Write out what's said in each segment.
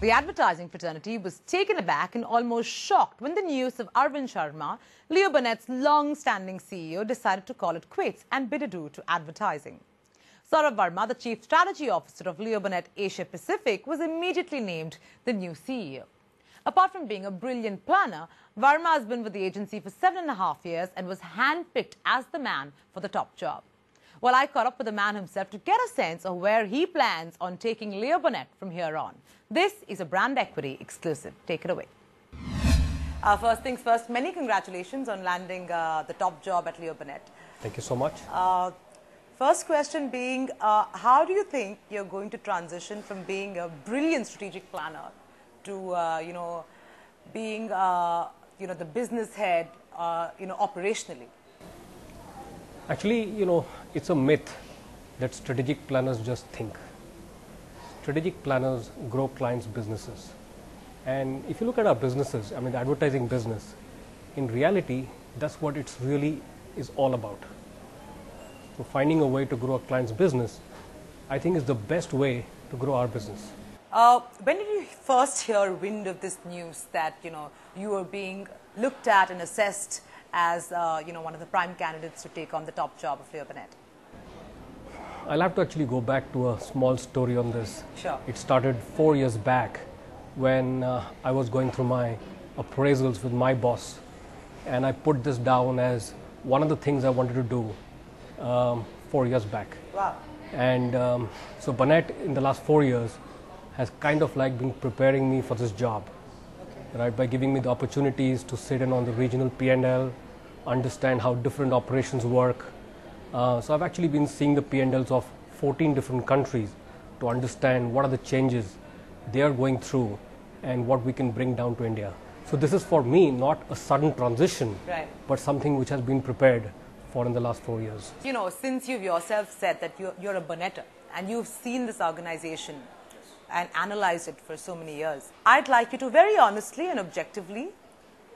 The advertising fraternity was taken aback and almost shocked when the news of Arvind Sharma, Leo Burnett's long-standing CEO, decided to call it quits and bid adieu to advertising. Saurabh Verma, the Chief Strategy Officer of Leo Burnett Asia Pacific, was immediately named the new CEO. Apart from being a brilliant planner, Verma has been with the agency for 7.5 years and was handpicked as the man for the top job. Well, I caught up with the man himself to get a sense of where he plans on taking Leo Burnett from here on. This is a brand equity exclusive. Take it away. First things first, many congratulations on landing the top job at Leo Burnett. Thank you so much. First question being, how do you think you're going to transition from being a brilliant strategic planner to, being, the business head, operationally? Actually, it's a myth that strategic planners just think. Strategic planners grow clients' businesses. And if you look at our businesses, I mean the advertising business, in reality, that's what it's really is all about. So finding a way to grow a client's business, I think is the best way to grow our business. When did you first hear wind of this news that, you were being looked at and assessed as, one of the prime candidates to take on the top job of Leo Burnett? I'll have to actually go back to a small story on this. Sure. It started 4 years back when I was going through my appraisals with my boss, and I put this down as one of the things I wanted to do 4 years back. Wow. And so Burnett in the last 4 years has kind of like been preparing me for this job, okay, right? By giving me the opportunities to sit in on the regional P&L, understand how different operations work. So I've actually been seeing the P&Ls of 14 different countries to understand what are the changes they are going through and what we can bring down to India. So this is for me not a sudden transition, right, but something which has been prepared for in the last 4 years. Since you've yourself said that you're a Burnetter and you've seen this organization and analyzed it for so many years, I'd like you to very honestly and objectively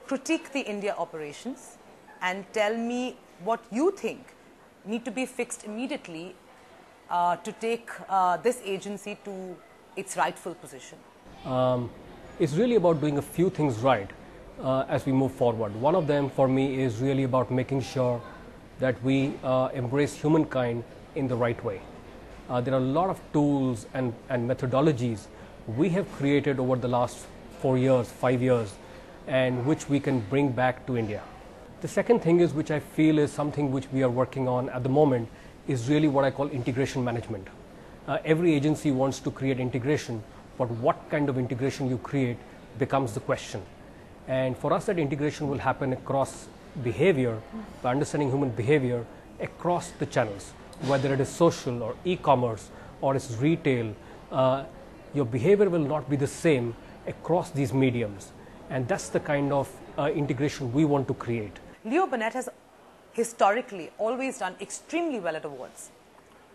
critique the India operations and tell me what you think need to be fixed immediately to take this agency to its rightful position. It's really about doing a few things right as we move forward. One of them for me is really about making sure that we embrace humankind in the right way. There are a lot of tools and methodologies we have created over the last 4 years, 5 years, and which we can bring back to India. The second thing is, which I feel is something which we are working on at the moment, is really what I call integration management. Every agency wants to create integration, but what kind of integration you create becomes the question. And for us, that integration will happen across behavior, by understanding human behavior across the channels, whether it is social or e-commerce or it's retail. Your behavior will not be the same across these mediums. And that's the kind of integration we want to create. Leo Burnett has historically always done extremely well at awards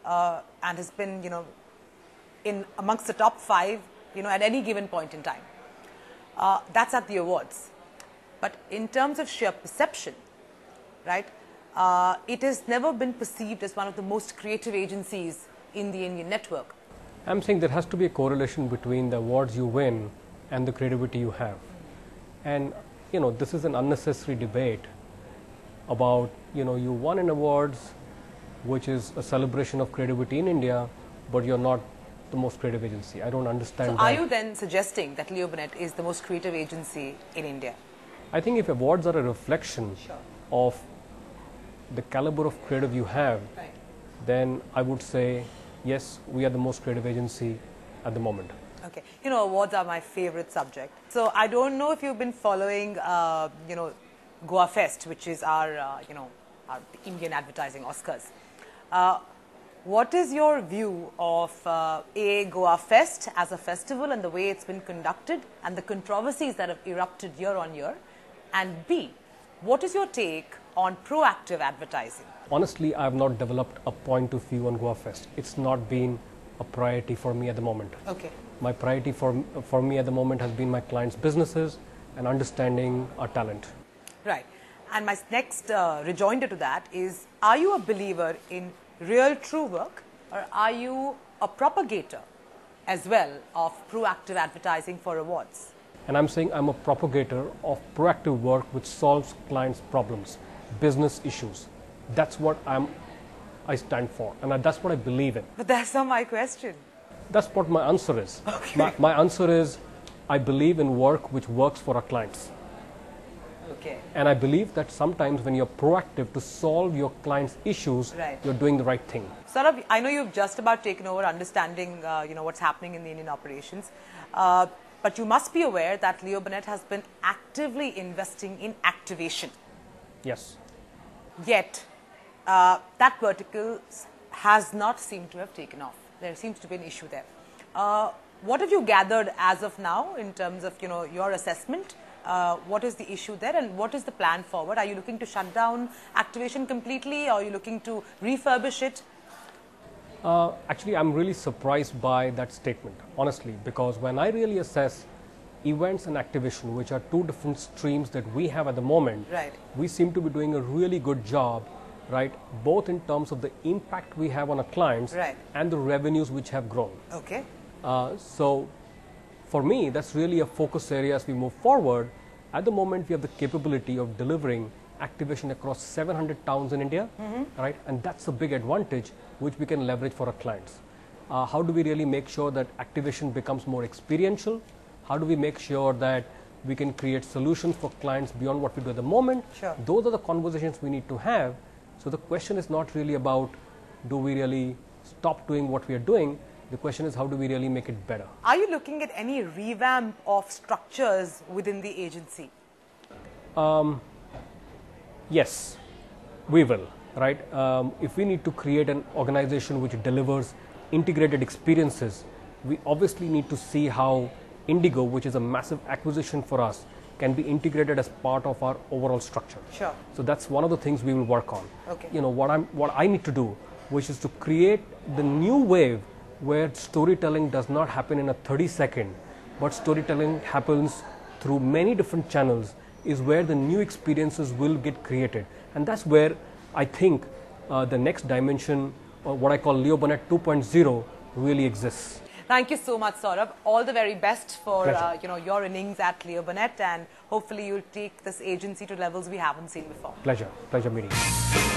and has been, in amongst the top 5, at any given point in time. That's at the awards. But in terms of sheer perception, right, it has never been perceived as one of the most creative agencies in the Indian network. I'm saying there has to be a correlation between the awards you win and the creativity you have. And, this is an unnecessary debate about, you won an awards, which is a celebration of creativity in India, but you're not the most creative agency. I don't understand that. So are you then suggesting that Leo Burnett is the most creative agency in India? I think if awards are a reflection of the caliber of creative you have, right, then I would say, yes, we are the most creative agency at the moment. Okay. Awards are my favorite subject. So I don't know if you've been following, Goa Fest, which is our, our Indian advertising Oscars. What is your view of A, Goa Fest as a festival and the way it's been conducted and the controversies that have erupted year on year? And B, what is your take on proactive advertising? Honestly, I have not developed a point of view on Goa Fest. It's not been a priority for me at the moment. Okay. My priority for me at the moment has been my clients' businesses and understanding our talent. Right. And my next rejoinder to that is, are you a believer in real true work, or are you a propagator as well of proactive advertising for awards. And I'm saying I'm a propagator of proactive work which solves clients' problems, business issues. That's what I stand for, and that's what I believe in. But that's not my question. That's what my answer is. Okay. My answer is, I believe in work which works for our clients. Okay. And I believe that sometimes when you're proactive to solve your clients' issues, right, you're doing the right thing. Saurabh, I know you've just about taken over understanding what's happening in the Indian operations. But you must be aware that Leo Burnett has been actively investing in activation. Yes. Yet, that vertical has not seemed to have taken off. There seems to be an issue there. What have you gathered as of now in terms of your assessment? What is the issue there, and what is the plan forward? Are you looking to shut down activation completely, or are you looking to refurbish it? Actually, I'm really surprised by that statement, honestly, because when I really assess events and activation, which are two different streams that we have at the moment, right, we seem to be doing a really good job, right, both in terms of the impact we have on our clients, right, and the revenues which have grown. Okay. So for me, that's really a focus area as we move forward. At the moment, we have the capability of delivering activation across 700 towns in India, right? And that's a big advantage which we can leverage for our clients. How do we really make sure that activation becomes more experiential? How do we make sure that we can create solutions for clients beyond what we do at the moment? Sure. Those are the conversations we need to have. So the question is not really about do we really stop doing what we are doing? The question is how do we really make it better? Are you looking at any revamp of structures within the agency? Yes, we will, right? If we need to create an organization which delivers integrated experiences, we obviously need to see how Indigo, which is a massive acquisition for us, can be integrated as part of our overall structure. Sure. So that's one of the things we will work on. Okay. What I need to do, which is to create the new wave where storytelling does not happen in a 30-second, but storytelling happens through many different channels, is where the new experiences will get created. And that's where I think the next dimension, or what I call Leo Burnett 2.0, really exists. Thank you so much, Saurabh. All the very best for Pleasure. your innings at Leo Burnett, and hopefully you'll take this agency to levels we haven't seen before. Pleasure meeting you.